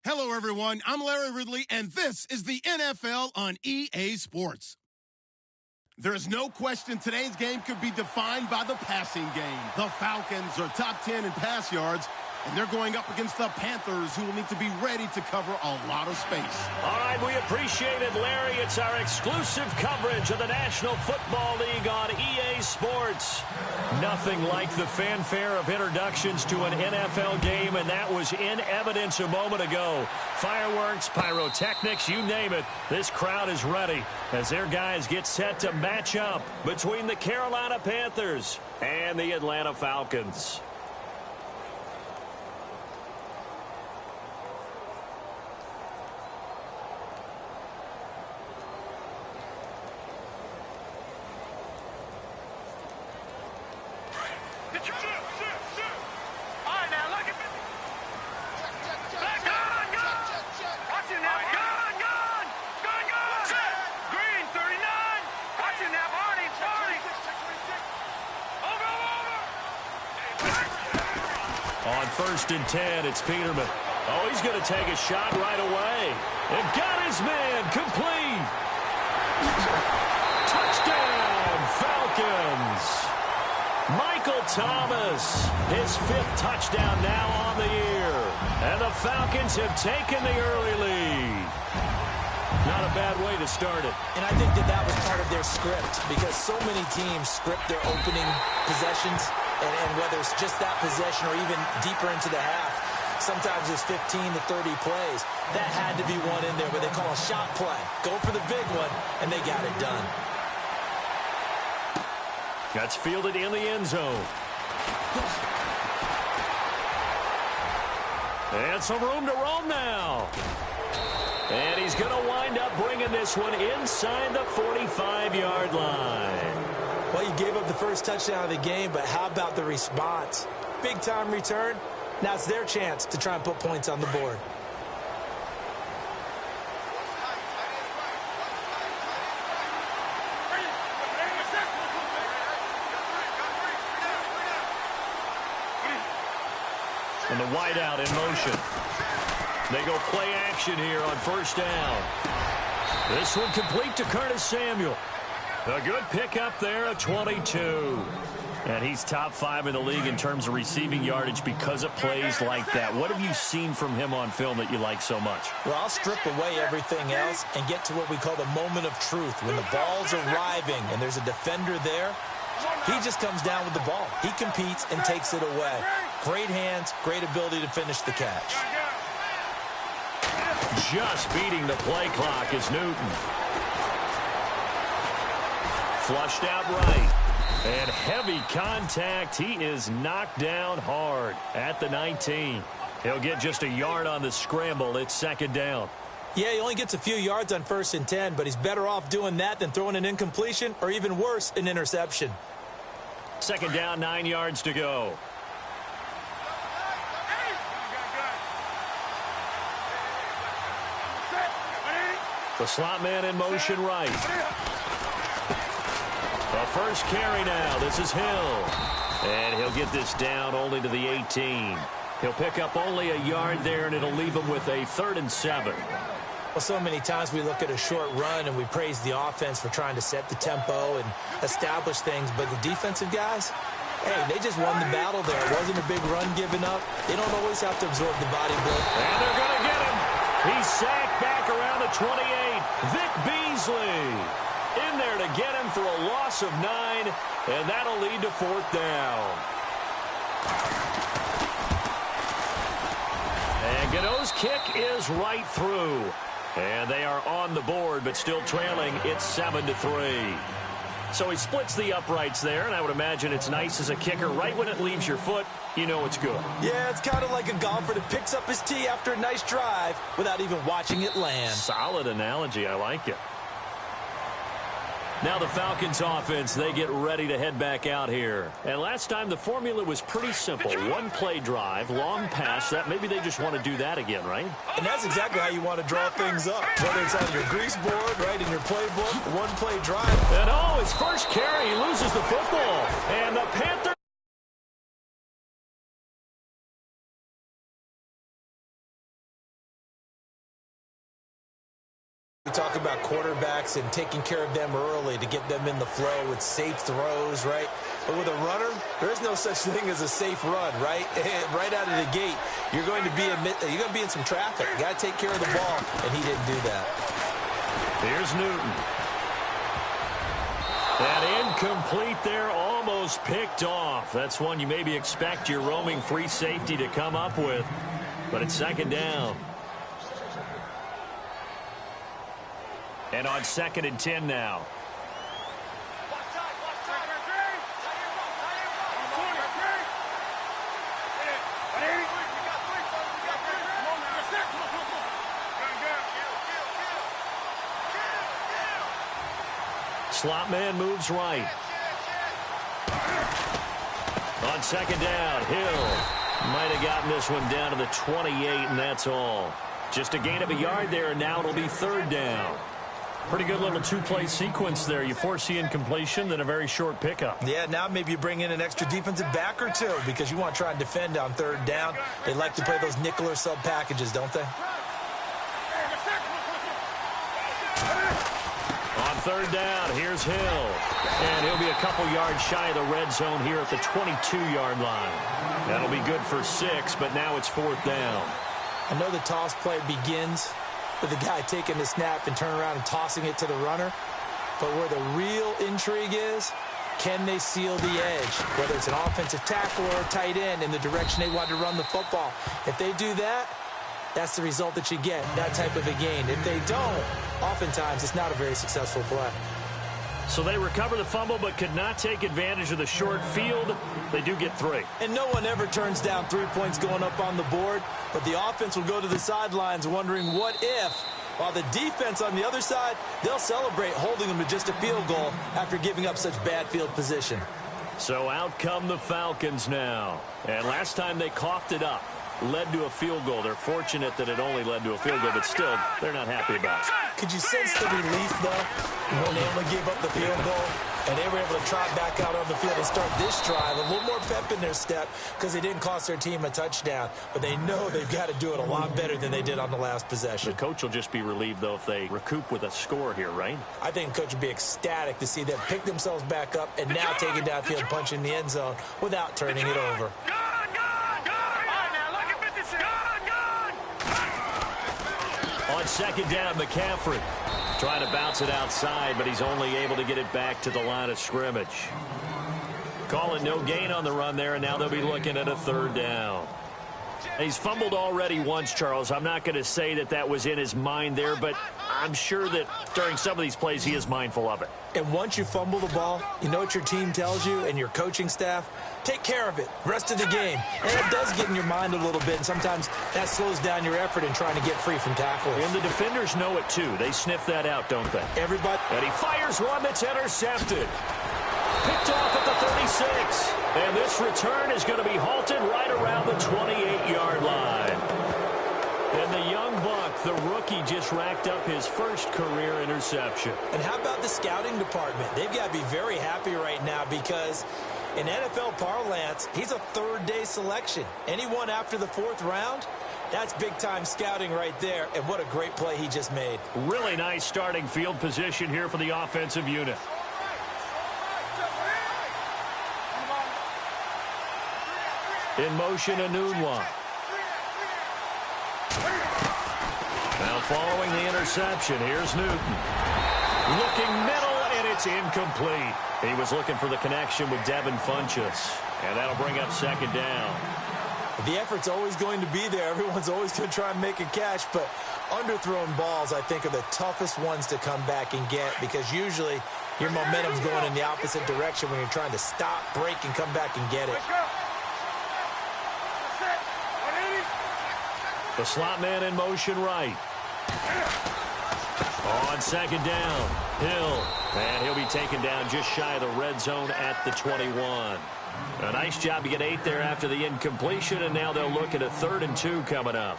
Hello, everyone. I'm Larry Ridley, and this is the NFL on EA Sports. There is no question today's game could be defined by the passing game. The Falcons are top 10 in pass yards, and they're going up against the Panthers, who will need to be ready to cover a lot of space. All right, we appreciate it, Larry. It's our exclusive coverage of the National Football League on EA Sports. Nothing like the fanfare of introductions to an NFL game, and that was in evidence a moment ago. Fireworks, pyrotechnics, you name it. This crowd is ready as their guys get set to match up between the Carolina Panthers and the Atlanta Falcons. On 1st and 10, it's Peterman. Oh, he's going to take a shot right away. And got his man complete. Touchdown, Falcons. Michael Thomas, his 5th touchdown now on the year. And the Falcons have taken the early lead. Not a bad way to start it. And I think that was part of their script, because so many teams script their opening possessions, and whether it's just that possession or even deeper into the half, sometimes it's 15 to 30 plays. That had to be one in there, but they call a shot play. Go for the big one, and they got it done. That's fielded in the end zone. And some room to roam now. And he's going to wind up bringing this one inside the 45-yard line. Well, you gave up the first touchdown of the game, but how about the response? Big-time return. Now it's their chance to try and put points on the board. And the wideout in motion. They go play action here on 1st down. This one complete to Curtis Samuel. A good pickup there, a 22. And he's top 5 in the league in terms of receiving yardage because of plays like that. What have you seen from him on film that you like so much? Well, I'll strip away everything else and get to what we call the moment of truth. When the ball's arriving and there's a defender there, he just comes down with the ball. He competes and takes it away. Great hands, great ability to finish the catch. Just beating the play clock is Newton. Flushed out right. And heavy contact. He is knocked down hard at the 19. He'll get just a yard on the scramble. It's 2nd down. Yeah, he only gets a few yards on 1st and 10, but he's better off doing that than throwing an incompletion or even worse, an interception. 2nd down, 9 yards to go. The slot man in motion right. The first carry now. This is Hill. And he'll get this down only to the 18. He'll pick up only a yard there, and it'll leave him with a 3rd and 7. Well, so many times we look at a short run and we praise the offense for trying to set the tempo and establish things, but the defensive guys, hey, they just won the battle there. It wasn't a big run given up. They don't always have to absorb the body blow. And they're going to get him. He's sacked back around the 28. Vic Beasley in there to get him for a loss of 9, and that'll lead to 4th down. And Gano's kick is right through. And they are on the board, but still trailing. It's 7-3. So he splits the uprights there, and I would imagine it's nice as a kicker. Right when it leaves your foot, you know it's good. Yeah, it's kind of like a golfer that picks up his tee after a nice drive without even watching it land. Solid analogy. I like it. Now the Falcons offense, they get ready to head back out here. And last time the formula was pretty simple. One play drive, long pass. That maybe they just want to do that again, right? And that's exactly how you want to draw things up. Whether it's on your grease board, right, in your playbook, one play drive. And oh, his first carry, he loses the football. And the Panthers talk about quarterbacks and taking care of them early to get them in the flow with safe throws, right? But with a runner, there is no such thing as a safe run, right? Right out of the gate, you're going to be in some traffic. You got to take care of the ball, and he didn't do that. Here's Newton. And incomplete there, almost picked off. That's one you maybe expect your roaming free safety to come up with. But it's second down. And on 2nd and 10 now. Slot man moves right. On 2nd down, Hill might have gotten this one down to the 28, and that's all. Just a gain of a yard there, and now it'll be 3rd down. Pretty good little two-play sequence there. You force the incompletion, then a very short pickup. Yeah, now maybe you bring in an extra defensive back or two because you want to try and defend on 3rd down. They like to play those nickel or sub packages, don't they? On 3rd down, here's Hill. And he'll be a couple yards shy of the red zone here at the 22-yard line. That'll be good for 6, but now it's 4th down. I know the toss play begins with the guy taking the snap and turning around and tossing it to the runner. But where the real intrigue is, can they seal the edge? Whether it's an offensive tackle or a tight end in the direction they want to run the football. If they do that, that's the result that you get, that type of a gain. If they don't, oftentimes it's not a very successful play. So they recover the fumble but could not take advantage of the short field. They do get 3. And no one ever turns down 3 points going up on the board, but the offense will go to the sidelines wondering what if, while the defense on the other side, they'll celebrate holding them to just a field goal after giving up such bad field position. So out come the Falcons now. And last time they coughed it up, led to a field goal. They're fortunate that it only led to a field goal, but still, they're not happy about it. Could you sense the relief, though, when they only gave up the field goal and they were able to trot back out on the field and start this drive? A little more pep in their step because they didn't cost their team a touchdown, but they know they've got to do it a lot better than they did on the last possession. The coach will just be relieved, though, if they recoup with a score here, right? I think the coach would be ecstatic to see them pick themselves back up and now take it downfield, punch in the end zone without turning it over. On 2nd down, McCaffrey trying to bounce it outside, but he's only able to get it back to the line of scrimmage. Call it no gain on the run there, and now they'll be looking at a 3rd down. He's fumbled already once, Charles. I'm not going to say that that was in his mind there, but I'm sure that during some of these plays he is mindful of it. And once you fumble the ball, you know what your team tells you and your coaching staff? Take care of it. Rest of the game. And it does get in your mind a little bit, and sometimes that slows down your effort in trying to get free from tackles. And the defenders know it, too. They sniff that out, don't they? Everybody. And he fires one that's intercepted. Picked off at the 36. And this return is going to be halted right around the 28-yard line. And the young buck, the rookie, just racked up his first career interception. And how about the scouting department? They've got to be very happy right now because in NFL parlance, he's a 3rd-day selection. Anyone after the 4th round, that's big-time scouting right there. And what a great play he just made. Really nice starting field position here for the offensive unit. In motion, Anunwa. Now following the interception, here's Newton. Looking middle, and it's incomplete. He was looking for the connection with Devin Funchess. And that'll bring up 2nd down. The effort's always going to be there. Everyone's always going to try and make a catch, but underthrown balls, I think, are the toughest ones to come back and get because usually your momentum's going in the opposite direction when you're trying to stop, break, and come back and get it. The slot man in motion right. On 2nd down, Hill. And he'll be taken down just shy of the red zone at the 21. A nice job to get 8 there after the incompletion, and now they'll look at a 3rd and 2 coming up.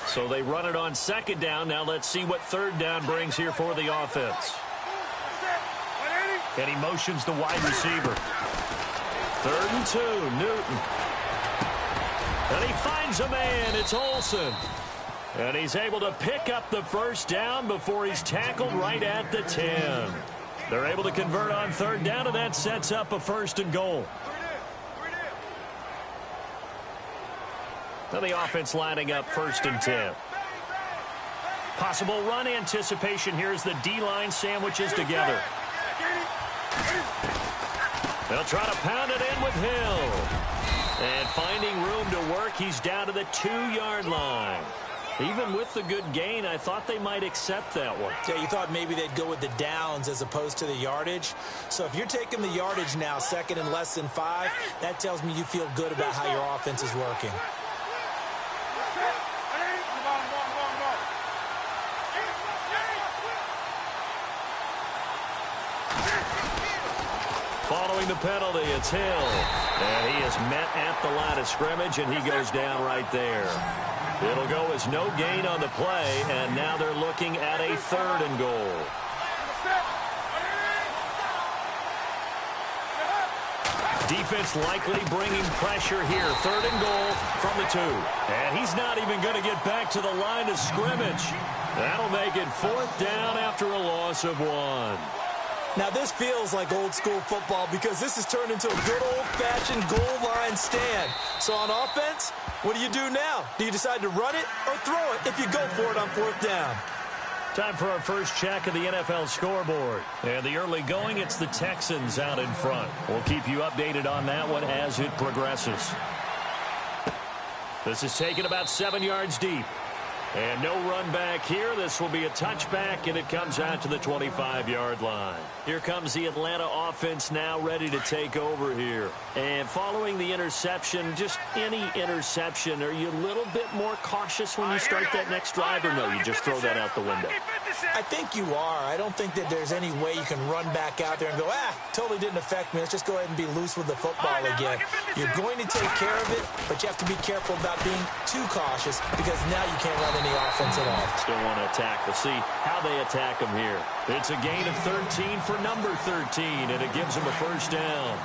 So they run it on 2nd down. Now let's see what 3rd down brings here for the offense. And he motions the wide receiver. 3rd and 2, Newton. And he finds a man. It's Olsen. And he's able to pick up the first down before he's tackled right at the 10. They're able to convert on third down, and that sets up a 1st and goal. Now the offense lining up 1st and 10. Possible run anticipation here as the D-line sandwiches together. They'll try to pound it in with Hill. And finding room to work, he's down to the 2-yard line. Even with the good gain, I thought they might accept that one. Yeah, you thought maybe they'd go with the downs as opposed to the yardage. So if you're taking the yardage now, 2nd and less than 5, that tells me you feel good about how your offense is working. Following the penalty, it's Hill. And he is met at the line of scrimmage, and he goes down right there. It'll go as no gain on the play, and now they're looking at a 3rd and goal. Defense likely bringing pressure here. 3rd and goal from the 2. And he's not even going to get back to the line of scrimmage. That'll make it 4th down after a loss of 1. Now, this feels like old-school football because this has turned into a good old-fashioned goal line stand. So on offense, what do you do now? Do you decide to run it or throw it if you go for it on 4th down? Time for our first check of the NFL scoreboard. And the early going, it's the Texans out in front. We'll keep you updated on that one as it progresses. This is taken about 7 yards deep. And no run back here. This will be a touchback, and it comes out to the 25-yard line. Here comes the Atlanta offense now ready to take over here. And following the interception, just any interception, are you a little bit more cautious when you start that next drive, or no, you just throw that out the window? I think you are. I don't think that there's any way you can run back out there and go, totally didn't affect me. Let's just go ahead and be loose with the football again. You're going to take care of it, but you have to be careful about being too cautious because now you can't run any offense at all. Still want to attack. We'll see how they attack them here. It's a gain of 13 for number 13, and it gives them a 1st down.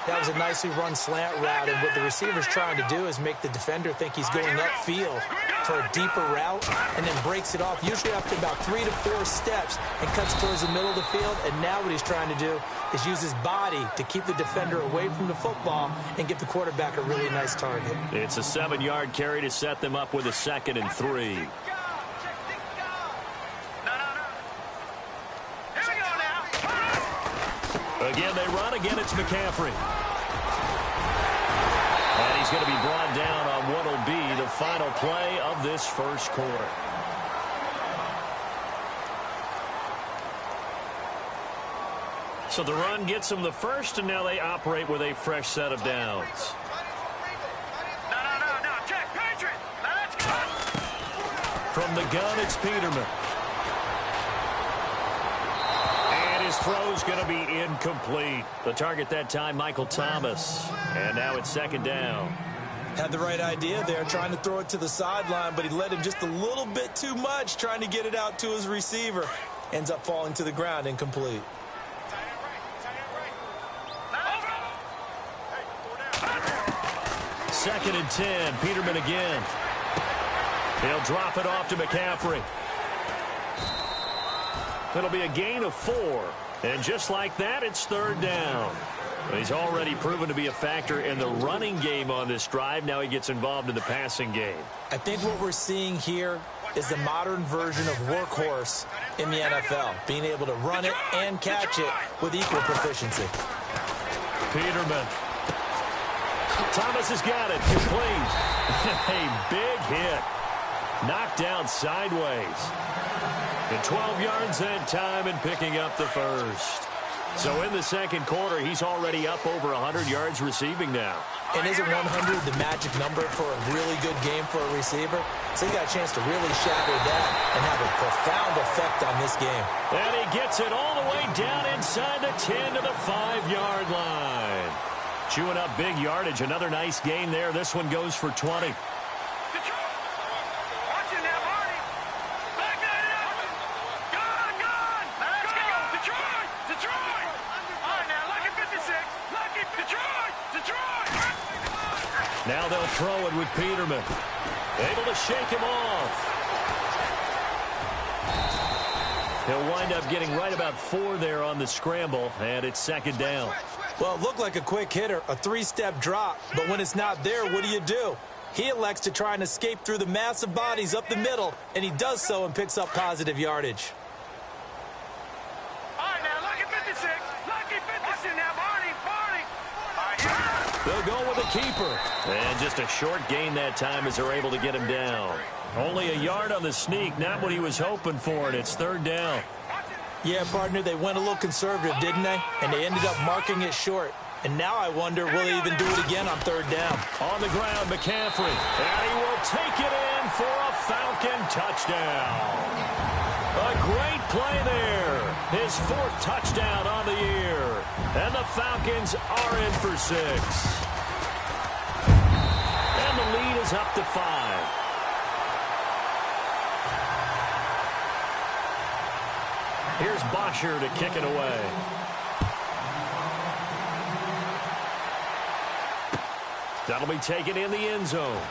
That was a nicely run slant route, and what the receiver's trying to do is make the defender think he's going upfield for a deeper route and then breaks it off, usually after about 3 to 4 steps, and cuts towards the middle of the field. And now what he's trying to do is use his body to keep the defender away from the football and give the quarterback a really nice target. It's a 7-yard carry to set them up with a 2nd and 3. Again, they run. Again, it's McCaffrey. And he's going to be brought down on what will be the final play of this first quarter. So the run gets them the first, and now they operate with a fresh set of downs. No, Jack Patriot. Let's go. From the gun, it's Peterman. Throw's going to be incomplete. The target that time, Michael Thomas. And now it's 2nd down. Had the right idea there, trying to throw it to the sideline, but he led him just a little bit too much, trying to get it out to his receiver. Ends up falling to the ground, incomplete. 2nd and 10. Peterman again. He'll drop it off to McCaffrey. It'll be a gain of 4. And just like that, it's 3rd down. He's already proven to be a factor in the running game on this drive. Now he gets involved in the passing game. I think what we're seeing here is the modern version of workhorse in the NFL, being able to run it and catch it with equal proficiency. Peterman. Thomas has got it. Complete. A big hit. Knocked down sideways. And 12 yards that time and picking up the first. So in the second quarter, he's already up over 100 yards receiving now. And isn't 100 the magic number for a really good game for a receiver? So he got a chance to really shatter that and have a profound effect on this game. And he gets it all the way down inside the 10 to the 5-yard line. Chewing up big yardage. Another nice gain there. This one goes for 20. Now they'll throw it with Peterman. Able to shake him off. He'll wind up getting right about 4 there on the scramble, and it's second down. Well, it looked like a quick hitter, a 3-step drop, but when it's not there, what do? He elects to try and escape through the massive bodies up the middle, and he does so and picks up positive yardage. All right, now, lucky 56. Lucky 56 now, Barney. They'll go with a keeper. And just a short gain that time as they're able to get him down. Only a yard on the sneak, not what he was hoping for, and it's third down. Yeah, partner, they went a little conservative, didn't they? And they ended up marking it short. And now I wonder, will they even do it again on third down? On the ground, McCaffrey. And he will take it in for a Falcon touchdown. A great play there. His 4th touchdown on the year. And the Falcons are in for 6. And the lead is up to 5. Here's Bosher to kick it away. That'll be taken in the end zone.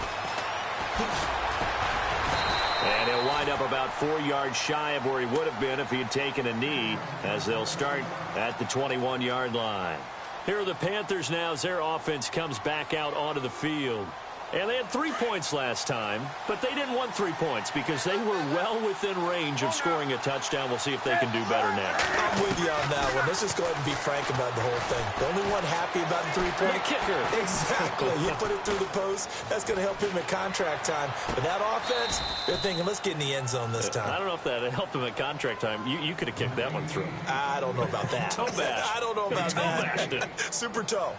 And he'll wind up about 4 yards shy of where he would have been if he had taken a knee, as they'll start at the 21-yard line. Here are the Panthers now as their offense comes back out onto the field. And they had 3 points last time, but they didn't want 3 points because they were well within range of scoring a touchdown. We'll see if they can do better now. I'm with you on that one. Let's just go ahead and be frank about the whole thing. The only one happy about the 3-point kicker. Exactly. You put it through the post. That's going to help him at contract time. But that offense, they're thinking, let's get in the end zone this time. I don't know if that helped him at contract time. You could have kicked that one through. I don't know about that. Toe bash. I don't know about toe that. Bashed it. Super toe.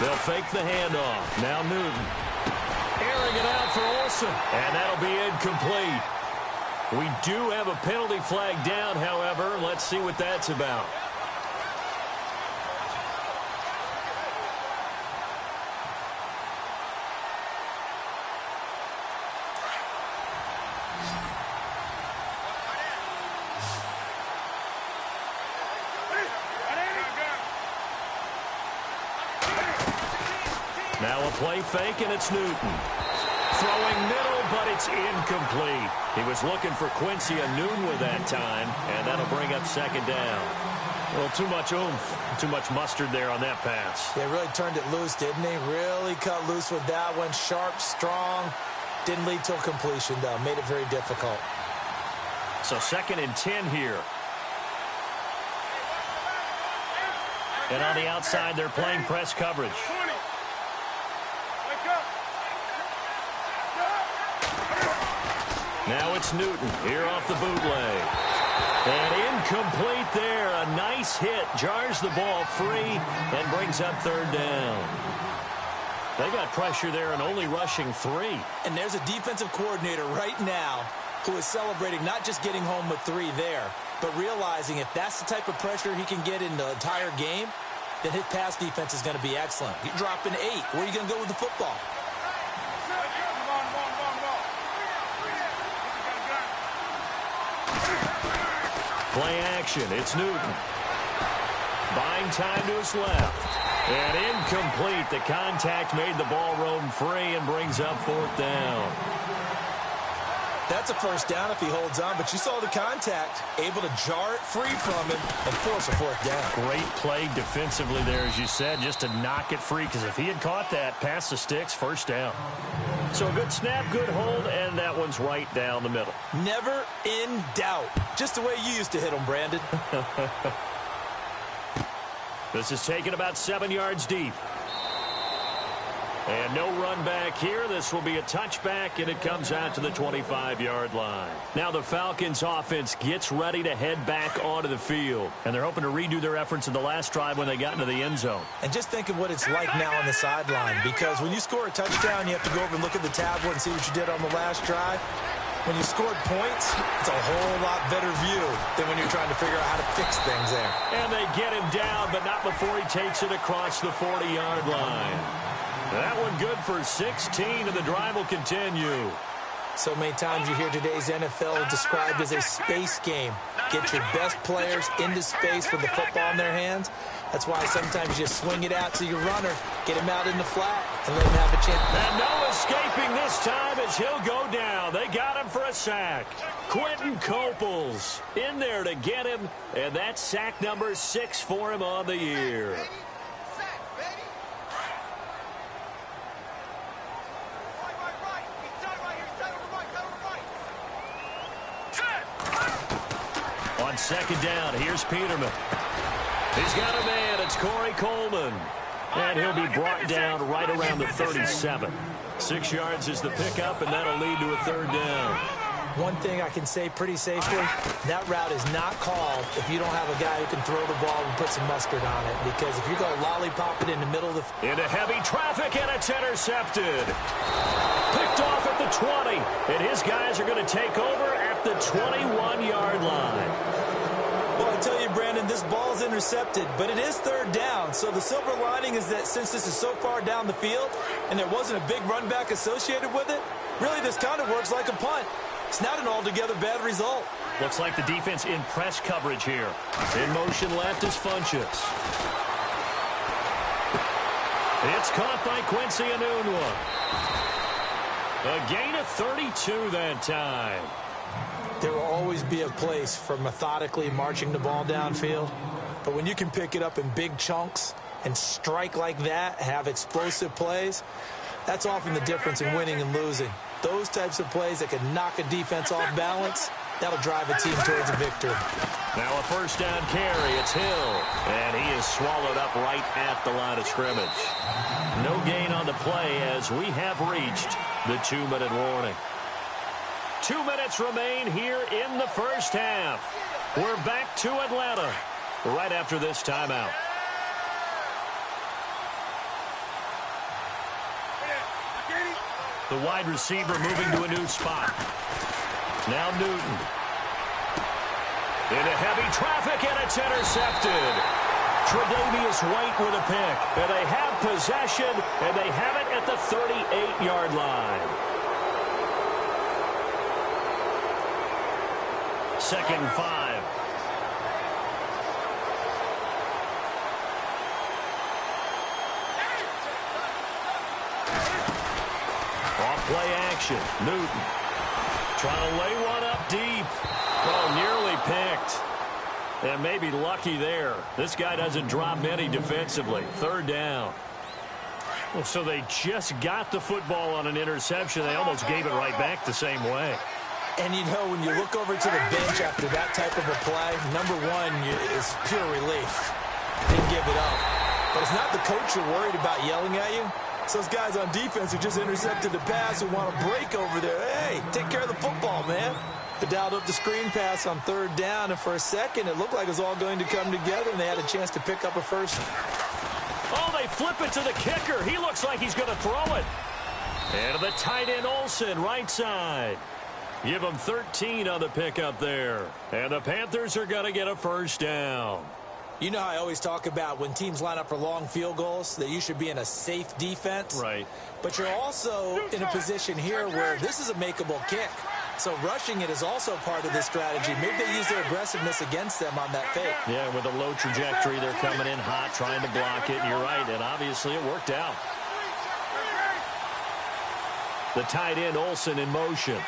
They'll fake the handoff. Now Newton. Airing it out for Olsen. And that'll be incomplete. We do have a penalty flag down, however. Let's see what that's about. Now a play fake, and it's Newton. Throwing middle, but it's incomplete. He was looking for Quincy Noon with that time, and that'll bring up second down. A little too much oomph, too much mustard there on that pass. They really turned it loose, didn't they? Really cut loose with that one. Sharp, strong. Didn't lead to a completion, though. Made it very difficult. So 2nd and 10 here. And on the outside, they're playing press coverage. Now it's Newton here off the bootleg. And incomplete there. A nice hit. Jars the ball free and brings up third down. They got pressure there and only rushing 3. And there's a defensive coordinator right now who is celebrating not just getting home with 3 there, but realizing if that's the type of pressure he can get in the entire game, then his pass defense is going to be excellent. You're dropping 8. Where are you going to go with the football? Play action. It's Newton. Buying time to his left. And incomplete. The contact made the ball roam free and brings up 4th down. That's a first down if he holds on, but you saw the contact. Able to jar it free from him and force a 4th down. Great play defensively there, as you said, just to knock it free, because if he had caught that, past the sticks, first down. So a good snap, good hold, and that one's right down the middle. Never in doubt. Just the way you used to hit them, Brandon. This is taken about 7 yards deep. And no run back here. This will be a touchback, and it comes out to the 25-yard line. Now the Falcons offense gets ready to head back onto the field. And they're hoping to redo their efforts in the last drive when they got into the end zone. And just think of what it's like now on the sideline, because when you score a touchdown, you have to go over and look at the tablet and see what you did on the last drive. When you scored points, it's a whole lot better view than when you're trying to figure out how to fix things there. And they get him down, but not before he takes it across the 40-yard line. That one good for 16, and the drive will continue. So many times you hear today's NFL described as a space game. Get your best players into space with the football in their hands. That's why sometimes you just swing it out to your runner, get him out in the flat, and let him have a chance. And no escaping this time as he'll go down. They got him for a sack. Quentin Coples in there to get him, and that's sack number 6 for him on the year. On second down, here's Peterman. He's got a man. It's Corey Coleman. And he'll be brought down right around the 37. 6 yards is the pickup, and that'll lead to a third down. One thing I can say pretty safely, that route is not called if you don't have a guy who can throw the ball and put some mustard on it. Because if you're going to lollipop it in the middle of the... Into heavy traffic, and it's intercepted. Picked off at the 20. And his guys are going to take over at the 21-yard line. Well, I tell you, Brandon, this ball's intercepted, but it is third down. So the silver lining is that since this is so far down the field and there wasn't a big run back associated with it, really this kind of works like a punt. It's not an altogether bad result. Looks like the defense in press coverage here. In motion left is Funchess. It's caught by Quincy Enunwa. A gain of 32 that time. There will always be a place for methodically marching the ball downfield. But when you can pick it up in big chunks and strike like that, have explosive plays, that's often the difference in winning and losing. Those types of plays that can knock a defense off balance, that'll drive a team towards a victory. Now a first down carry. It's Hill. And he is swallowed up right at the line of scrimmage. No gain on the play as we have reached the 2-minute warning. 2 minutes remain here in the first half. We're back to Atlanta right after this timeout. The wide receiver moving to a new spot. Now Newton. Into heavy traffic, and it's intercepted. Tre'Davious White with a pick. And they have possession, and they have it at the 38-yard line. 2nd and 5. Off play action. Newton trying to lay one up deep. Oh, nearly picked. And maybe lucky there. This guy doesn't drop many defensively. 3rd down. Well, so they just got the football on an interception. They almost gave it right back the same way. And, you know, when you look over to the bench after that type of a play, number one is pure relief. Didn't give it up. But it's not the coach you're worried about yelling at you. It's those guys on defense who just intercepted the pass who want to break over there. Hey, take care of the football, man. They dialed up the screen pass on 3rd down, and for a second it looked like it was all going to come together, and they had a chance to pick up a first. Oh, they flip it to the kicker. He looks like he's going to throw it. And to the tight end Olsen, right side. Give them 13 on the pickup there. And the Panthers are going to get a first down. You know how I always talk about when teams line up for long field goals, that you should be in a safe defense. Right. But you're also in a position here where this is a makeable kick. So rushing it is also part of this strategy. Maybe they use their aggressiveness against them on that fake. Yeah, with a low trajectory, they're coming in hot, trying to block it. You're right, and obviously it worked out. The tight end Olsen in motion.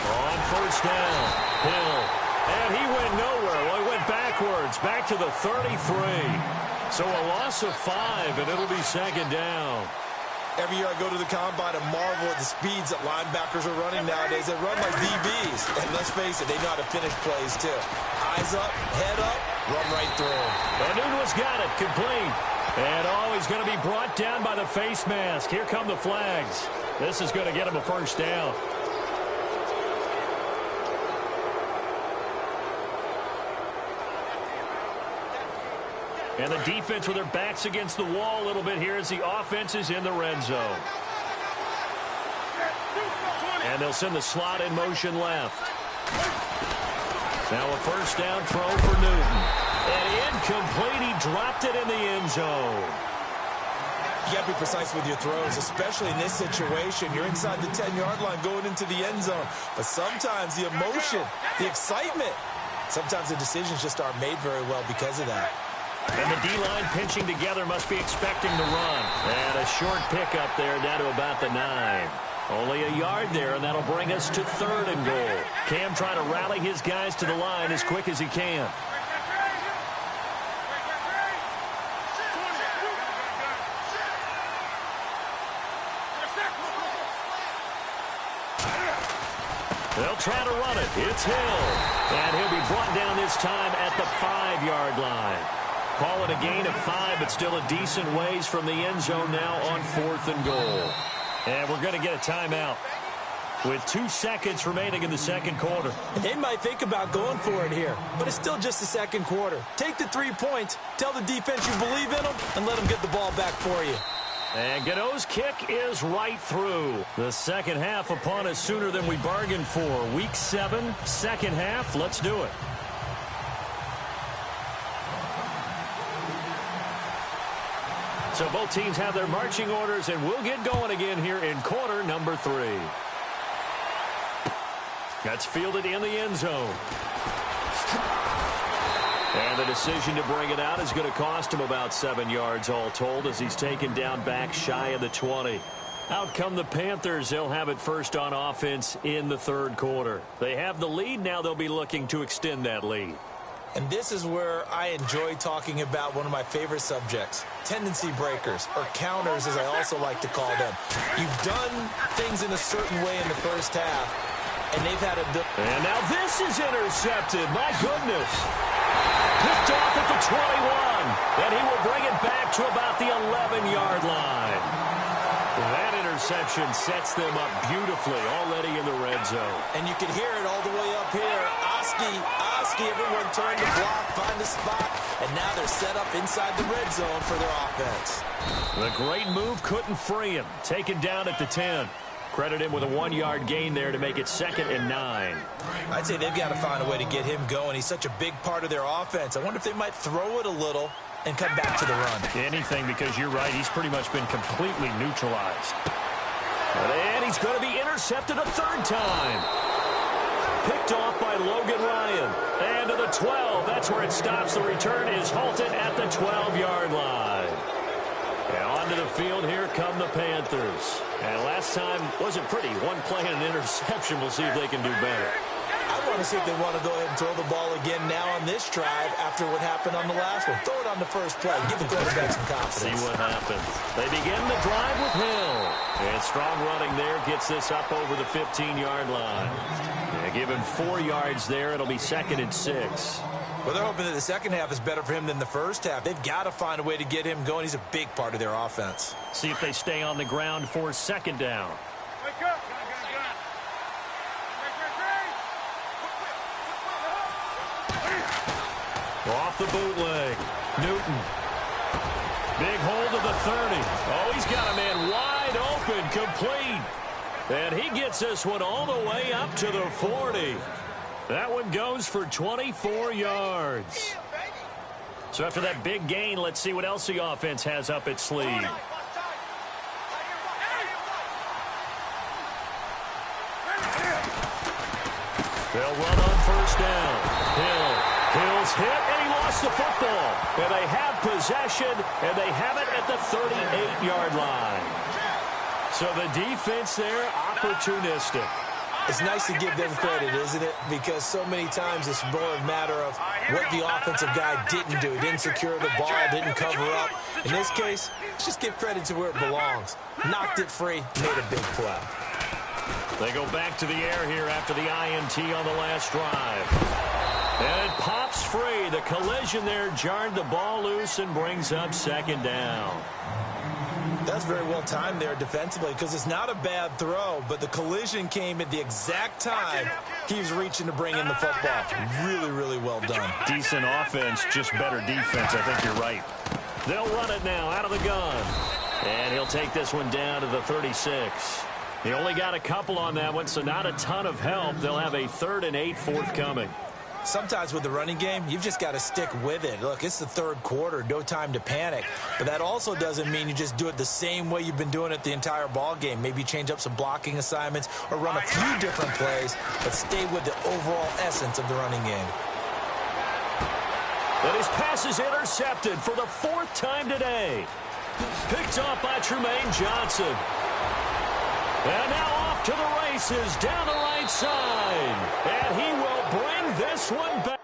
On first down, Hill. And he went nowhere. Well, he went backwards, back to the 33. So a loss of 5, and it'll be 2nd down. Every year I go to the combine and marvel at the speeds that linebackers are running nowadays. They run like DBs. And let's face it, they know how to finish plays too. Eyes up, head up, run right through them. And Nunwa's got it, complete. And he's going to be brought down by the face mask. Here come the flags. This is going to get him a first down. And the defense with their backs against the wall a little bit here as the offense is in the red zone. And they'll send the slot in motion left. Now a first down throw for Newton. And incomplete. He dropped it in the end zone. You got to be precise with your throws, especially in this situation. You're inside the 10-yard line going into the end zone. But sometimes the emotion, the excitement, sometimes the decisions just aren't made very well because of that. And the D-line pinching together must be expecting the run. And a short pickup there down to about the 9. Only a yard there, and that'll bring us to 3rd and goal. Cam trying to rally his guys to the line as quick as he can. They'll try to run it. It's Hill. And he'll be brought down this time at the 5-yard line. Call it a gain of 5, but still a decent ways from the end zone now on 4th and goal. And we're going to get a timeout with 2 seconds remaining in the second quarter. They might think about going for it here, but it's still just the second quarter. Take the 3 points, tell the defense you believe in them, and let them get the ball back for you. And Gano's kick is right through. The second half upon us sooner than we bargained for. Week 7, second half. Let's do it. So both teams have their marching orders, and we'll get going again here in quarter number 3. That's fielded in the end zone. And the decision to bring it out is going to cost him about 7 yards all told as he's taken down back shy of the 20. Out come the Panthers. They'll have it first on offense in the third quarter. They have the lead. Now they'll be looking to extend that lead. And this is where I enjoy talking about one of my favorite subjects, tendency breakers, or counters as I also like to call them. You've done things in a certain way in the first half, and they've had a... And now this is intercepted. My goodness. Picked off at the 21, and he will bring it back to about the 11-yard line. That interception sets them up beautifully already in the red zone. And you can hear it all the way up here. Oski, everyone turned to block, find a spot, and now they're set up inside the red zone for their offense. The great move couldn't free him. Taken down at the 10. Credit him with a 1-yard gain there to make it 2nd and 9. I'd say they've got to find a way to get him going. He's such a big part of their offense. I wonder if they might throw it a little and come back to the run. Anything, because you're right. He's pretty much been completely neutralized. And he's going to be intercepted a 3rd time. Picked off by Logan Ryan. And to the 12. That's where it stops. The return is halted at the 12-yard line. And onto the field, here come the Panthers. And last time wasn't pretty. One play and an interception. We'll see if they can do better. I want to see if they want to go ahead and throw the ball again now on this drive after what happened on the last one. Throw it on the first play. Give the quarterback some confidence. See what happens. They begin the drive with Hill. And strong running there gets this up over the 15-yard line. Yeah, give him 4 yards there. It'll be 2nd and 6. Well, they're hoping that the second half is better for him than the first half. They've got to find a way to get him going. He's a big part of their offense. See if they stay on the ground for 2nd down. Off the bootleg. Newton. Big hold of the 30. Oh, he's got a man wide open, complete. And he gets this one all the way up to the 40. That one goes for 24 yards. So after that big gain, let's see what else the offense has up its sleeve. They'll run on 1st down. Hill's hit, and he lost the football. And they have possession, and they have it at the 38-yard line. So the defense there, opportunistic. It's nice to give them credit, isn't it? Because so many times it's more a matter of what the offensive guy didn't do. Didn't secure the ball, didn't cover up. In this case, let's just give credit to where it belongs. Knocked it free, made a big play. They go back to the air here after the INT on the last drive. And it pops free. The collision there jarred the ball loose and brings up 2nd down. That's very well timed there defensively because it's not a bad throw, but the collision came at the exact time he was reaching to bring in the football. Really, really well done. Decent offense, just better defense. I think you're right. They'll run it now out of the gun. And he'll take this one down to the 36. He only got a couple on that one, so not a ton of help. They'll have a 3rd and 8 forthcoming. Sometimes with the running game, you've just got to stick with it. Look, it's the third quarter, no time to panic. But that also doesn't mean you just do it the same way you've been doing it the entire ball game. Maybe change up some blocking assignments or run a few different plays, but stay with the overall essence of the running game. And his pass is intercepted for the fourth time today. Picked off by Trumaine Johnson. And now off to the races down the right side. And he will bring this one back.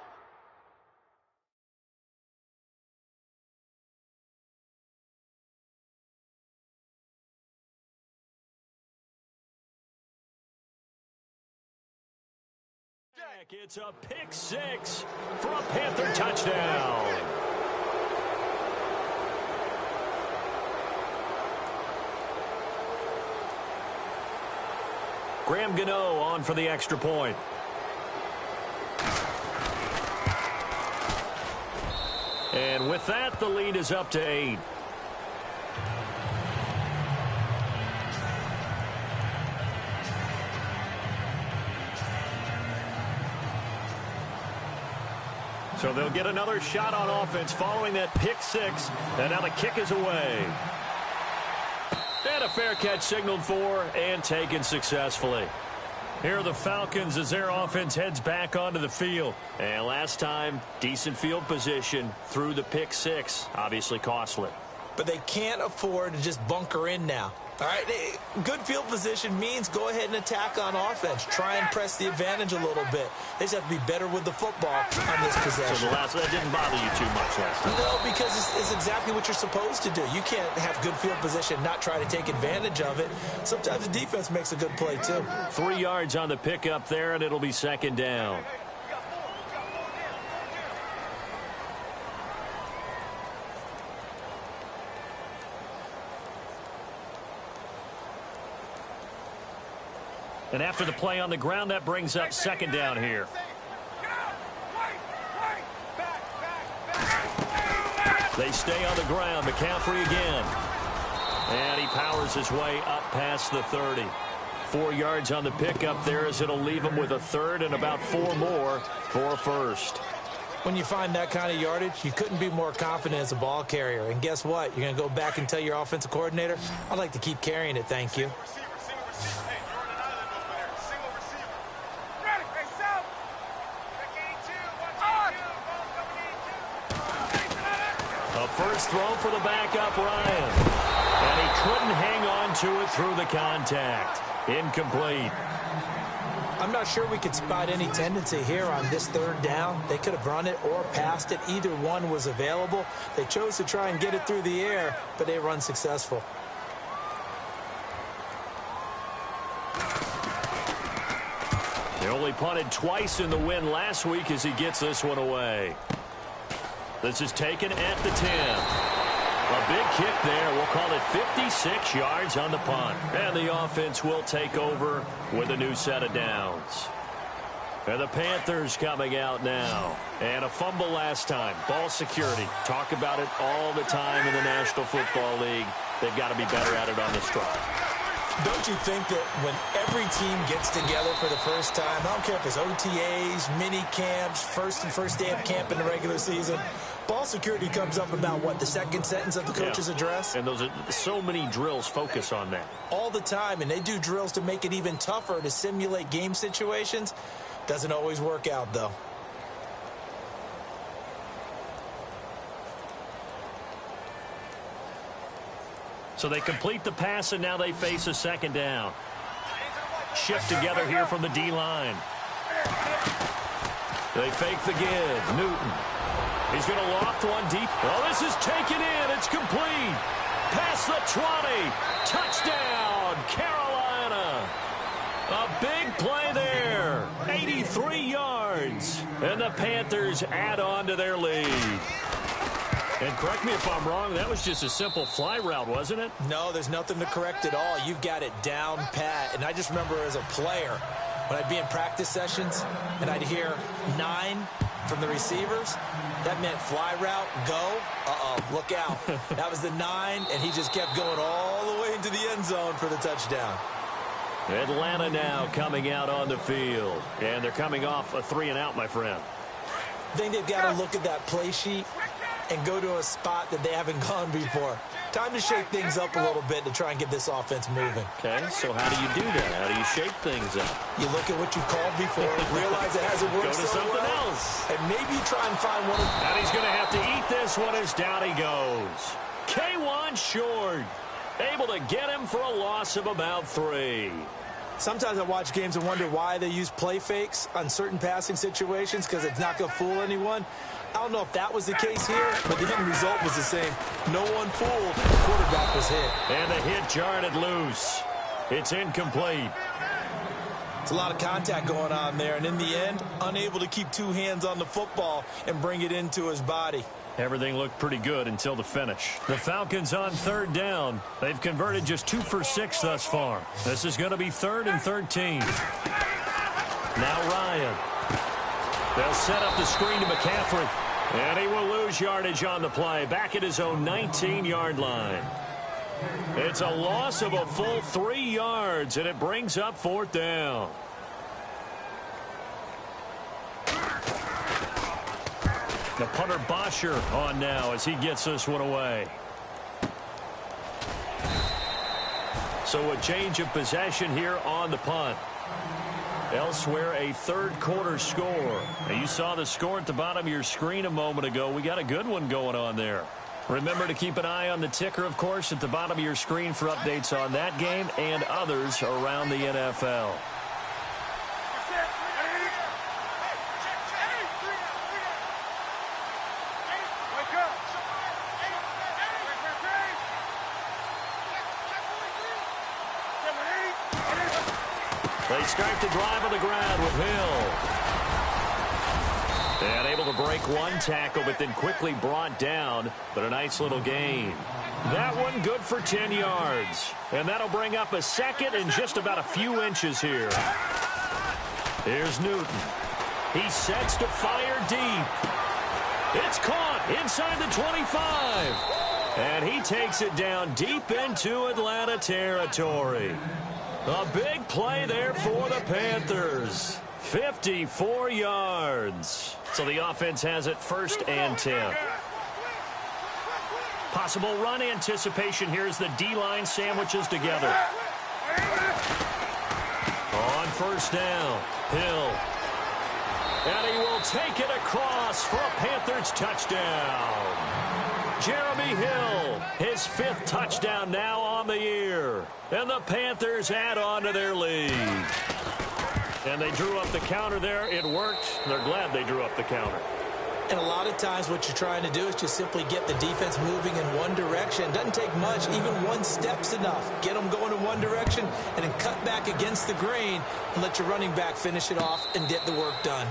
It's a pick six for a Panther touchdown. Graham Gano on for the extra point. And with that, the lead is up to 8. So they'll get another shot on offense following that pick six. And now the kick is away. And a fair catch signaled for and taken successfully. Here are the Falcons as their offense heads back onto the field. And last time, decent field position through the pick six. Obviously costly. But they can't afford to just bunker in now. All right, good field position means go ahead and attack on offense. Try and press the advantage a little bit. They just have to be better with the football on this possession. So that didn't bother you too much last time? No, because it's exactly what you're supposed to do. You can't have good field position, not try to take advantage of it. Sometimes the defense makes a good play, too. 3 yards on the pickup there, and it'll be second down. And after the play on the ground, that brings up second down here. They stay on the ground. McCaffrey again. And he powers his way up past the 30. 4 yards on the pickup there as it'll leave him with a third and about 4 more for a first. When you find that kind of yardage, you couldn't be more confident as a ball carrier. And guess what? You're going to go back and tell your offensive coordinator, I'd like to keep carrying it, thank you. First throw for the backup, Ryan. And he couldn't hang on to it through the contact. Incomplete. I'm not sure we could spot any tendency here on this third down. They could have run it or passed it. Either one was available. They chose to try and get it through the air, but they run successful. They only punted twice in the win last week as he gets this one away. This is taken at the 10. A big kick there. We'll call it 56 yards on the punt. And the offense will take over with a new set of downs. And the Panthers coming out now. And a fumble last time. Ball security. Talk about it all the time in the National Football League. They've got to be better at it on this drive. Don't you think that when every team gets together for the first time, I don't care if it's OTAs, mini camps, first day of camp in the regular season, ball security comes up about, what, the second sentence of the coach's address? And those are so many drills focus on that. All the time, and they do drills to make it even tougher to simulate game situations. Doesn't always work out, though. So they complete the pass, and now they face a second down. Shift together here from the D-line. They fake the give. Newton. He's going to loft one deep. Oh, this is taken in. It's complete. Past the 20. Touchdown, Carolina. A big play there. 83 yards. And the Panthers add on to their lead. And correct me if I'm wrong, that was just a simple fly route, wasn't it? No, there's nothing to correct at all. You've got it down pat. And I just remember as a player, when I'd be in practice sessions and I'd hear 9 from the receivers, that meant fly route, go, look out. That was the 9, and he just kept going all the way into the end zone for the touchdown. Atlanta now coming out on the field. And they're coming off a 3-and-out, my friend. I think they've got to look at that play sheet and go to a spot that they haven't gone before. Time to shake things up a little bit to try and get this offense moving. Okay, so how do you do that? How do you shake things up? You look at what you called before, realize it hasn't worked Go to something else. and maybe try and find one. And he's going to have to eat this one as down he goes. K1 short. Able to get him for a loss of about 3. Sometimes I watch games and wonder why they use play fakes on certain passing situations because it's not going to fool anyone. I don't know if that was the case here, but the end result was the same. No one fooled. The quarterback was hit. And the hit jarred it loose. It's incomplete. It's a lot of contact going on there, and in the end, unable to keep 2 hands on the football and bring it into his body. Everything looked pretty good until the finish. The Falcons on 3rd down. They've converted just 2 for 6 thus far. This is going to be 3rd and 13. Now Ryan. They'll set up the screen to McCaffrey. And he will lose yardage on the play. Back at his own 19-yard line. It's a loss of a full 3 yards, and it brings up 4th down. The punter Bosher on now as he gets this one away. So a change of possession here on the punt. Elsewhere, a 3rd quarter score. Now, you saw the score at the bottom of your screen a moment ago. We got a good one going on there. Remember to keep an eye on the ticker, of course, at the bottom of your screen for updates on that game and others around the NFL. They start the drive on the ground with Hill. And able to break 1 tackle, but then quickly brought down. But a nice little gain. That one good for 10 yards. And that'll bring up a 2nd and just about a few inches here. Here's Newton. He sets to fire deep. It's caught inside the 25. And he takes it down deep into Atlanta territory. A big play there for the Panthers. 54 yards. So the offense has it 1st and 10. Possible run anticipation here as the D-line sandwiches together. On 1st down, Hill. And he will take it across for a Panthers touchdown. Jeremy Hill, his 5th touchdown now on the year. And the Panthers add on to their lead. And they drew up the counter there. It worked. They're glad they drew up the counter. And a lot of times what you're trying to do is just simply get the defense moving in one direction. It doesn't take much. Even 1 step's enough. Get them going in one direction and then cut back against the grain and let your running back finish it off and get the work done.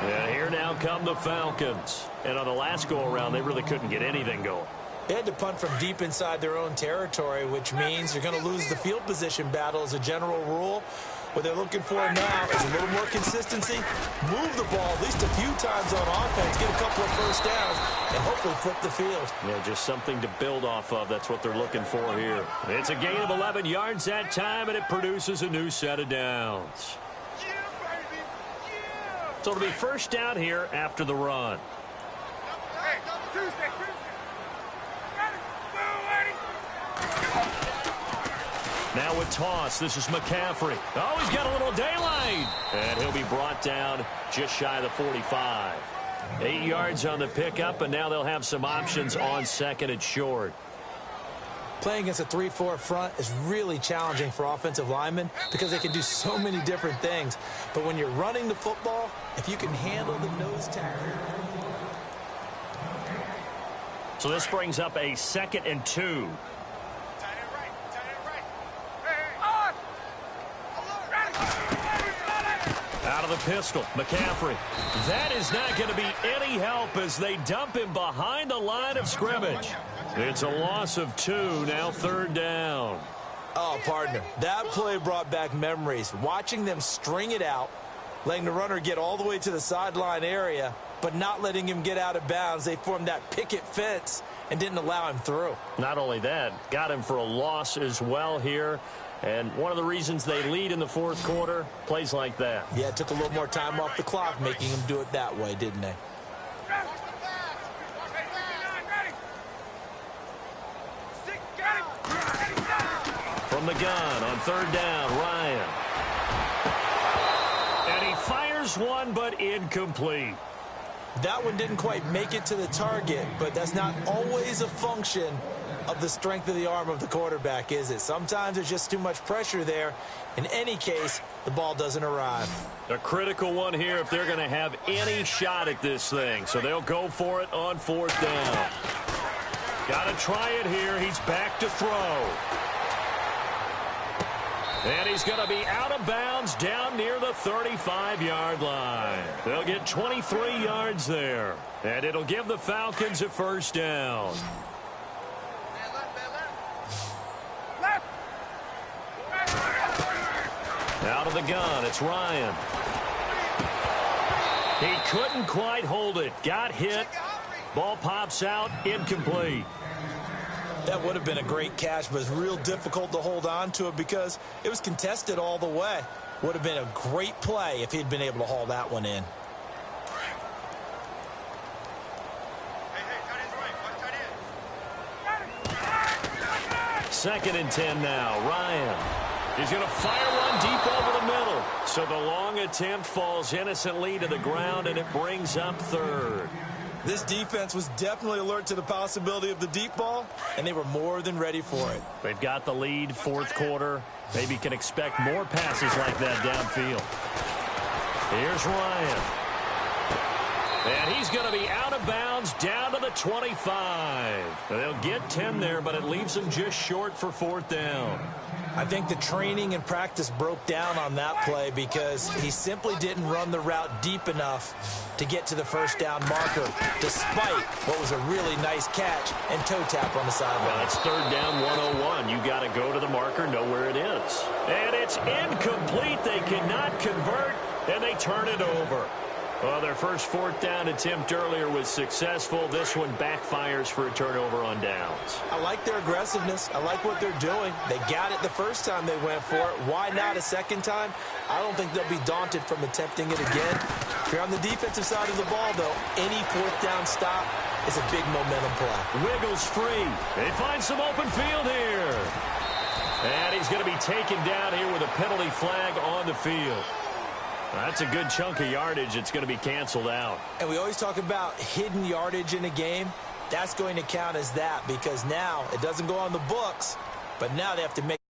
And here now come the Falcons. And on the last go-around, they really couldn't get anything going. They had to punt from deep inside their own territory, which means you're going to lose the field position battle as a general rule. What they're looking for now is a little more consistency, move the ball at least a few times on offense, get a couple of 1st downs, and hopefully flip the field. Yeah, just something to build off of. That's what they're looking for here. It's a gain of 11 yards that time, and it produces a new set of downs. So it'll be 1st down here after the run. Now with toss, this is McCaffrey. Oh, he's got a little daylight. And he'll be brought down just shy of the 45. 8 yards on the pickup, and now they'll have some options on 2nd and short. Playing against a 3-4 front is really challenging for offensive linemen because they can do so many different things. But when you're running the football, if you can handle the nose tackle. So this brings up a 2nd and 2. Out of the pistol, McCaffrey. That is not going to be any help as they dump him behind the line of scrimmage. It's a loss of 2, now 3rd down. Oh, partner, that play brought back memories. Watching them string it out, letting the runner get all the way to the sideline area, but not letting him get out of bounds. They formed that picket fence and didn't allow him through. Not only that, got him for a loss as well here. And one of the reasons they lead in the fourth quarter, plays like that. Yeah, it took a little more time off the clock, making him do it that way, didn't they? From the gun on third down, Ryan. And he fires one, but incomplete. That one didn't quite make it to the target, but that's not always a function of the strength of the arm of the quarterback, is it? Sometimes there's just too much pressure there. In any case, the ball doesn't arrive. A critical one here if they're going to have any shot at this thing. So they'll go for it on fourth down. Got to try it here. He's back to throw. And he's going to be out of bounds down near the 35-yard line. They'll get 23 yards there. And it'll give the Falcons a first down. Out of the gun, it's Ryan. He couldn't quite hold it. Got hit. Ball pops out, incomplete. That would have been a great catch, but it's real difficult to hold on to it because it was contested all the way. Would have been a great play if he'd been able to haul that one in. Second and 10 now. Ryan. He's going to fire one deep over the middle. So the long attempt falls innocently to the ground, and it brings up third. This defense was definitely alert to the possibility of the deep ball, and they were more than ready for it. They've got the lead, fourth quarter. Maybe can expect more passes like that downfield. Here's Ryan. And he's going to be out of bounds down to the 25. They'll get 10 there, but it leaves them just short for fourth down. I think the training and practice broke down on that play because he simply didn't run the route deep enough to get to the first down marker, despite what was a really nice catch and toe tap on the sideline. Well, it's third down 101. You got to go to the marker, know where it is. And it's incomplete. They cannot convert, and they turn it over. Well, their first fourth down attempt earlier was successful. This one backfires for a turnover on downs. I like their aggressiveness. I like what they're doing. They got it the first time they went for it. Why not a second time? I don't think they'll be daunted from attempting it again. If you're on the defensive side of the ball, though, any fourth down stop is a big momentum play. Wiggles free. They find some open field here. And he's going to be taken down here with a penalty flag on the field. That's a good chunk of yardage. It's going to be canceled out. And we always talk about hidden yardage in a game. That's going to count as that because now it doesn't go on the books, but now they have to make